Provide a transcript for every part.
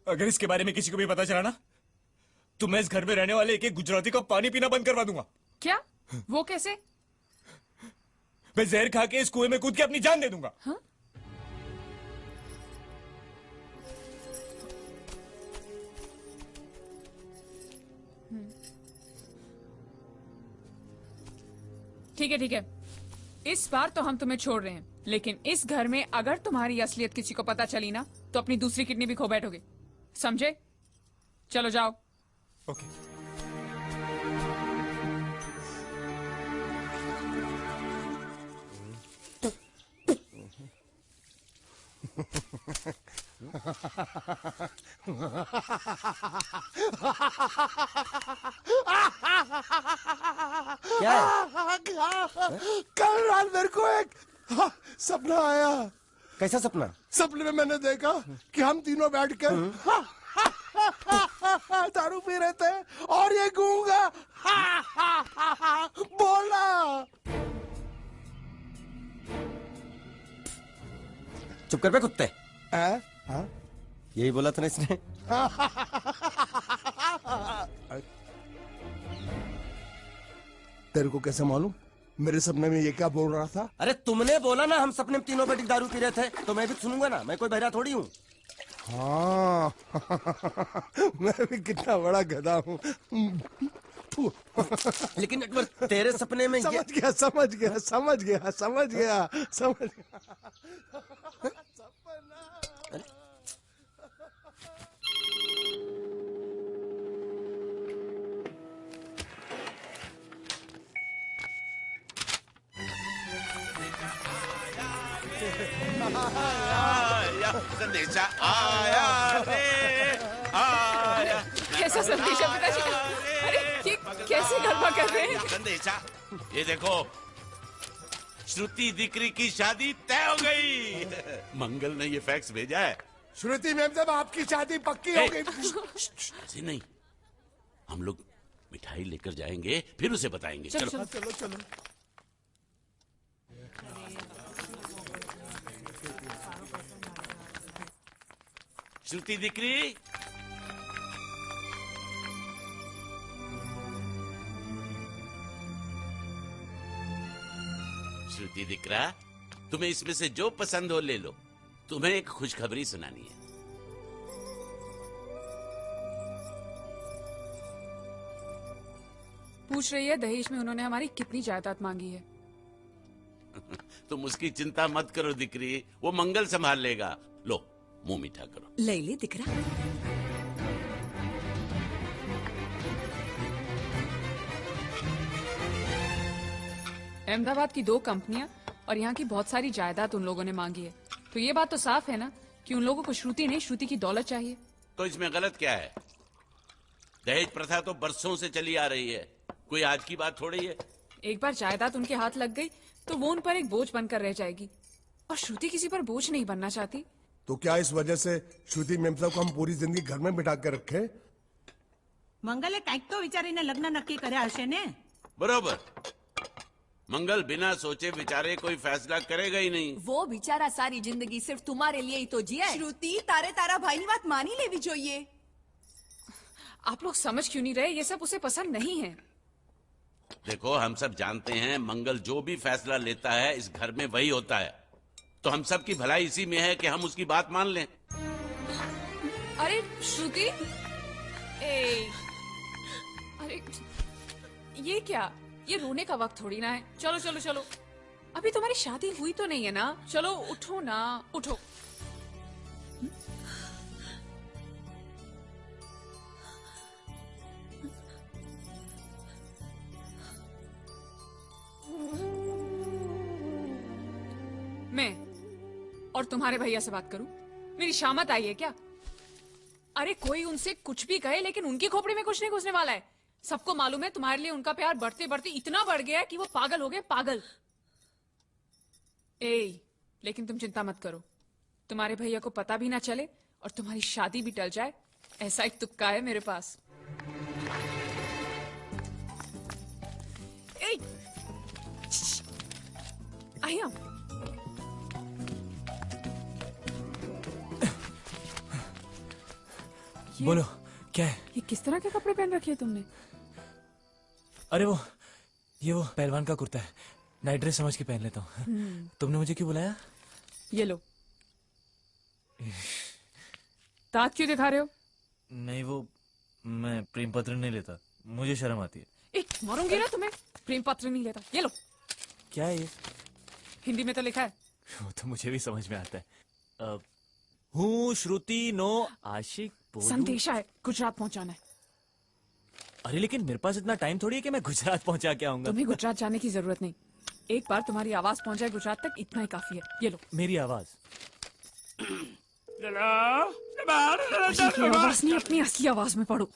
अगर इसके बारे में किसी को भी पता चला ना, तो मैं इस घर में रहने वाले एक एक गुजराती का पानी पीना बंद करवा दूंगा। क्या? वो कैसे? मैं जहर खा के इस कुएं में कूद के अपनी जान दे दूंगा। हाँ? ठीक है ठीक है, इस बार तो हम तुम्हें छोड़ रहे हैं, लेकिन इस घर में अगर तुम्हारी असलियत किसी को पता चली ना, तो अपनी दूसरी किडनी भी खो बैठोगे, समझे? चलो जाओ। ओके। क्या है? कल रात मेरे को एक सपना आया। कैसा सपना? सपने में मैंने देखा कि हम तीनों बैठ कर दारू पी रहे थे और ये गूंगा बोला। चुप कर बे कुत्ते। हाँ? यही बोला था ना इसने। तेरे को कैसे मालूम मेरे सपने में ये क्या बोल रहा था? अरे तुमने बोला ना हम सपने में तीनों बैठ के दारू पी रहे थे, तो मैं भी सुनूंगा ना, मैं कोई बहरा थोड़ी हूँ। हाँ। मैं भी कितना बड़ा गधा हूँ। लेकिन अकबर तेरे सपने में समझ गया समझ गया समझ गया समझ गया समझ गया। संदेशा आया रे आया। कैसा संदेशा पिताजी? अरे ये कैसे गड़बड़ कर रहे हैं? संदेशा, ये देखो, श्रुति दिकरी की शादी तय हो गई। मंगल ने ये फैक्स भेजा है। श्रुति मैम साहब आपकी शादी पक्की हो गई। ऐसे नहीं, हम लोग मिठाई लेकर जाएंगे फिर उसे बताएंगे। चलो चलो चलो चलो। श्रुति दिकरी, श्रुति दिकरा, तुम्हें इसमें से जो पसंद हो ले लो। तुम्हें एक खुशखबरी सुनानी है। पूछ रही है दहेज में उन्होंने हमारी कितनी जायदाद मांगी है। तुम उसकी चिंता मत करो दिकरी, वो मंगल संभाल लेगा। लो मुंह मीठा करो। ले ले दिकरा। अहमदाबाद की 2 कंपनियां और यहाँ की बहुत सारी जायदाद उन लोगों ने मांगी है, तो ये बात तो साफ है ना कि उन लोगों को श्रुति नहीं, श्रुति की दौलत चाहिए। तो इसमें गलत क्या है? दहेज प्रथा तो बरसों से चली आ रही है, कोई आज की बात थोड़ी है। एक बार जायदाद उनके हाथ लग गई तो वो उन पर एक बोझ बनकर रह जाएगी, और श्रुति किसी पर बोझ नहीं बनना चाहती। तो क्या इस वजह से श्रुति मैम साहब को हम पूरी जिंदगी घर में बिठा कर रखे? મંગલે કંઈક તો વિચારીને લગ્ન નક્કી કર્યા હશે ને? बरोबर, मंगल बिना सोचे विचारे कोई फैसला करेगा ही नहीं। वो बेचारा सारी जिंदगी सिर्फ तुम्हारे लिए ही तो जिया है। श्रुति, तारे तारा भाईनी बात मानी लेवी જોઈએ। आप लोग समझ क्यों नहीं रहे? ये सब उसे पसंद नहीं है। देखो, हम सब जानते हैं मंगल जो भी फैसला लेता है इस घर में वही होता है, तो हम सब की भलाई इसी में है कि हम उसकी बात मान लें। अरे श्रुति, अरे ये क्या? ये रोने का वक्त थोड़ी ना है। चलो चलो चलो, अभी तुम्हारी शादी हुई तो नहीं है ना? चलो उठो ना, उठो। मैं और तुम्हारे भैया से बात करूं? मेरी शामत आई है क्या? अरे कोई उनसे कुछ भी कहे, लेकिन उनकी खोपड़ी में कुछ नहीं घुसने वाला है। सबको मालूम है तुम्हारे लिए उनका प्यार बढ़ते बढ़ते इतना बढ़ गया है कि वो पागल हो गए, पागल। लेकिन तुम चिंता मत करो, तुम्हारे भैया को पता भी ना चले और तुम्हारी शादी भी टल जाए, ऐसा एक तुक्का है मेरे पास। आया, बोलो क्या है? ये किस तरह के कपड़े पहन रखे हैं तुमने? अरे वो पहलवान का कुर्ता है, नाइट ड्रेस समझ के पहन लेता हूँ। तुमने मुझे क्यों बुलाया? ये लो। दांत क्यों दिखा रहे हो? नहीं वो मैं प्रेम पत्र नहीं लेता, मुझे शर्म आती है। एक मारूंगी ना तुम्हें। प्रेम पत्र नहीं लेता, ये लो। क्या है ये? हिंदी में तो लिखा है। वो तो मुझे भी समझ में आता है। हूँ श्रुति नो आशिक बोलूं। संदेशा है, गुजरात पहुंचाना है। अरे लेकिन मेरे पास इतना टाइम थोड़ी है कि मैं गुजरात पहुंचा के आऊंगा। तुम्हें गुजरात जाने की जरूरत नहीं, एक बार तुम्हारी आवाज पहुंच जाए गुजरात तक, इतना ही काफी है। ये लो। मेरी आवाज? असली आवाज नहीं, अपनी असली आवाज में पढ़ो।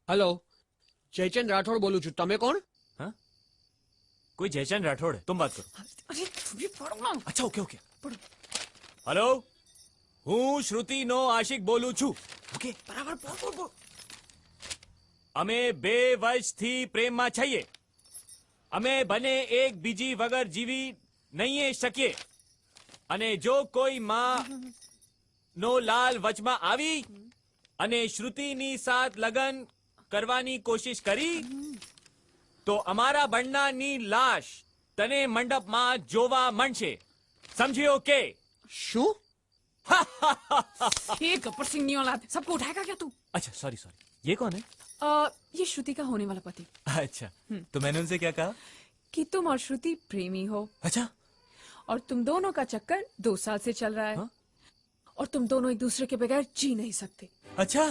हेलो, जयचंद राठौड़ बोलू छू, तमे कोण? हाँ? कोई जयचंद राठौड़ है, तुम बात करो। अरे तुम भी पढ़ो ना। अच्छा ओके पढ़ो। हेलो, हूँ श्रुति नो आशिक बोलू छू। ओके बराबर बोल। અમે બે વર્ષથી પ્રેમમાં છીએ, અમે બને એક બીજી વગર જીવી નહીં શકીએ, અને જો કોઈ માં નો લાલ વચમાં આવી અને શ્રુતિની સાથ લગન કરવાની કોશિશ કરી તો અમારા બંનેની લાશ તને મંડપમાં જોવા મળશે, સમજ્યો કે? શું? ये गब्बर सिंह नहीं औलाद, सबको उठाएगा क्या तू? अच्छा सॉरी ये कौन है? ये श्रुति का होने वाला पति। अच्छा तो मैंने उनसे क्या कहा? कि तुम और श्रुति प्रेमी हो। अच्छा और तुम दोनों का चक्कर 2 साल से चल रहा है। हाँ? और तुम दोनों एक दूसरे के बगैर जी नहीं सकते। अच्छा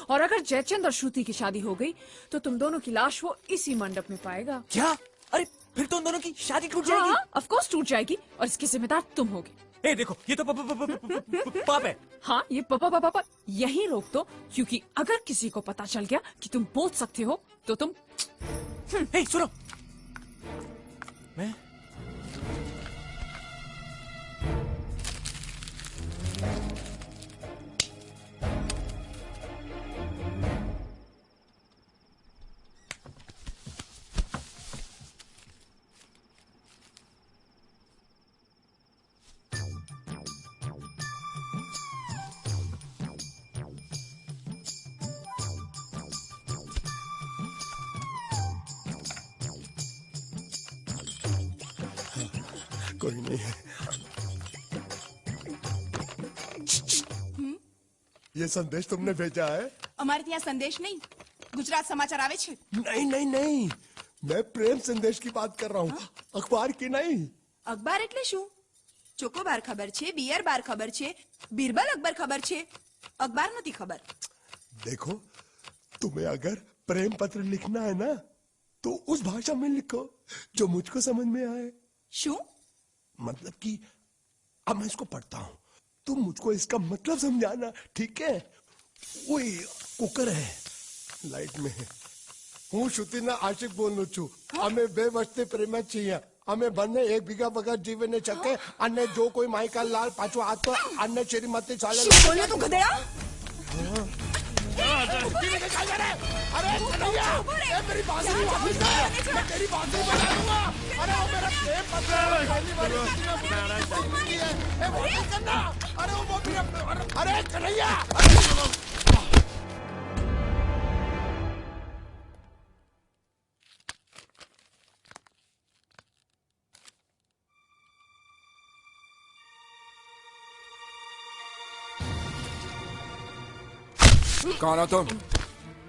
और अगर जयचंद और श्रुति की शादी हो गई तो तुम दोनों की लाश वो इसी मंडप में पाएगा। क्या? अरे फिर तो उन दोनों की शादी टूट जाएगी। हाँ, ऑफ कोर्स टूट जाएगी, और इसके जिम्मेदार तुम होगे। ए देखो ये तो पाप है। हाँ, ये पापा यही रोक दो, क्योंकि अगर किसी को पता चल गया कि तुम बोल सकते हो तो तुम। ए सुनो, मैं कोई नहीं है। ये संदेश तुमने भेजा है? અમારે ત્યાં સંદેશ નહીં, ગુજરાત સમાચાર આવે છે। नहीं, मैं प्रेम संदेश की बात कर रहा हूँ, अखबार की नहीं। અખબાર એટલે શું? ચોકોબાર ખબર છે, બિયર બાર ખબર છે, બીરબલ અકબર ખબર છે, અખબાર નથી ખબર। देखो, तुम्हें अगर प्रेम पत्र लिखना है ना तो उस भाषा में लिखो जो मुझको समझ में आए। શું? मतलब कि अब मैं इसको पढ़ता हूँ, तुम मुझको इसका मतलब समझाना, ठीक है? वही कुकर है, लाइट में है। હું શ્રુતિના આશિક બોલું છું, અમે 2 વર્ષથી પ્રેમ છીએ, અમે બંને એક બીજા વગર જીવી ન શકે, અને જો કોઈ માઈકા લાલ પાછો આતો અને શ્રીમતી ચાલે। શું બોલ્યો તું ગધેડા? अरे कन्हैया, ये मेरी बांसुरी वापस दे, मैं तेरी बांसुरी बजा दूंगा। अरे वो मेरा प्रेम पत्र है, पहली बार किसी ने मुझे है। ए वो नहीं करना, अरे वो मेरा, अरे कन्हैया। कौन हो तुम?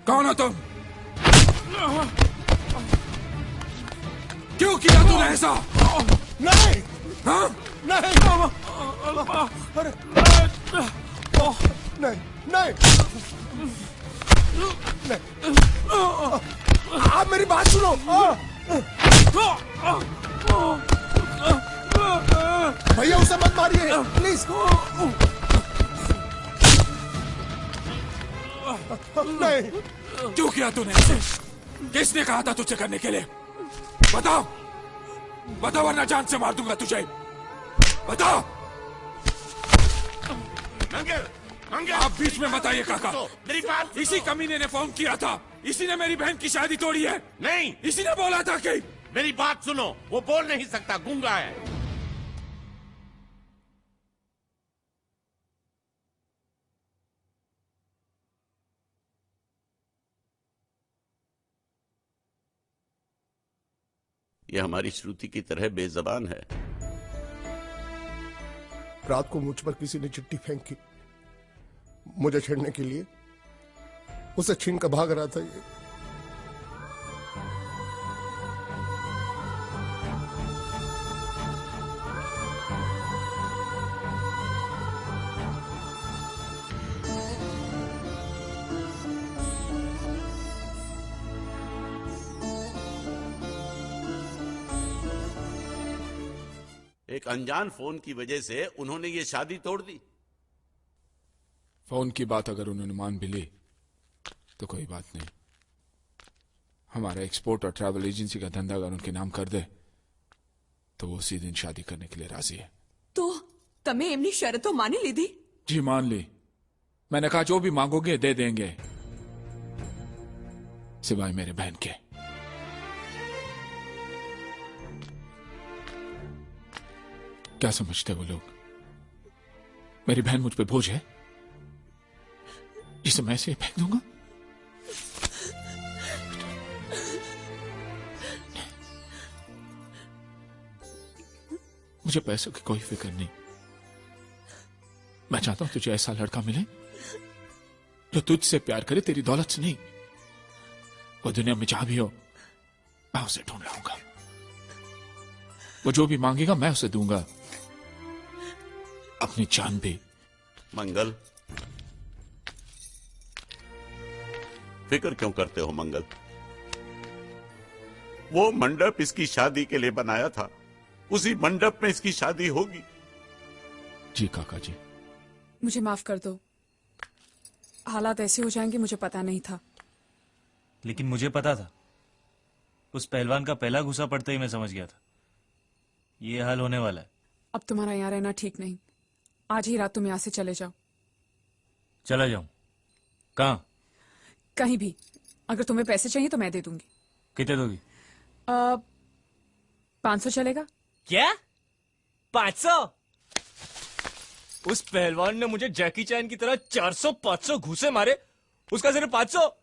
कौन हो तुम? क्यों किया तूने ऐसा? नहीं, हाँ? नहीं, अरे नहीं, आप मेरी बात सुनो। भैया उसे मत मारिए प्लीज। नहीं। क्यों किया तूने ऐसे? किसने कहा था तुझे करने के लिए? बताओ, बताओ वरना जान से मार दूंगा तुझे। बताओ। आप बीच में बताइए काका। मेरी बात, इसी कमीने ने फोन किया था, इसी ने मेरी बहन की शादी तोड़ी है। नहीं, इसी ने बोला था कि। मेरी बात सुनो, वो बोल नहीं सकता, गूंगा है। ये हमारी श्रुति की तरह बेजबान है। रात को मुझ पर किसी ने चिट्ठी फेंकी, मुझे छेड़ने के लिए। उसे छीन कर भाग रहा था ये। एक अनजान फोन की वजह से उन्होंने ये शादी तोड़ दी। फोन की बात अगर उन्होंने मान भी ली तो कोई बात नहीं। हमारा एक्सपोर्ट और ट्रैवल एजेंसी का धंधा अगर उनके नाम कर दे तो वो उसी दिन शादी करने के लिए राजी है। तो तमे एमनी शरतो मानी लीधी? जी मान ली। मैंने कहा जो भी मांगोगे दे देंगे, सिवाय मेरे बहन के। क्या समझते वो लोग? मेरी बहन मुझ पे बोझ है जिसे मैं ऐसे फेंक दूंगा? मुझे पैसों की कोई फिक्र नहीं। मैं चाहता हूं तुझे ऐसा लड़का मिले जो तुझसे प्यार करे, तेरी दौलत से नहीं। वो दुनिया में जहां भी हो मैं उसे ढूंढ लाऊंगा। वो जो भी मांगेगा मैं उसे दूंगा, अपनी जान भी। मंगल, फिक्र क्यों करते हो मंगल? वो मंडप इसकी शादी के लिए बनाया था, उसी मंडप में इसकी शादी होगी। जी काका जी। मुझे माफ कर दो, हालात ऐसे हो जाएंगे मुझे पता नहीं था। लेकिन मुझे पता था। उस पहलवान का पहला घुसा पड़ते ही मैं समझ गया था ये हाल होने वाला है। अब तुम्हारा यहाँ रहना ठीक नहीं। आज ही रात तुम यहाँ से चले जाओ। चला जाऊं? कहाँ? कहीं भी। अगर तुम्हें पैसे चाहिए तो मैं दे दूंगी। कितने दोगी? 500 चलेगा? क्या? 500? उस पहलवान ने मुझे जैकी चैन की तरह 400-500 घूसे मारे, उसका सिर्फ 500?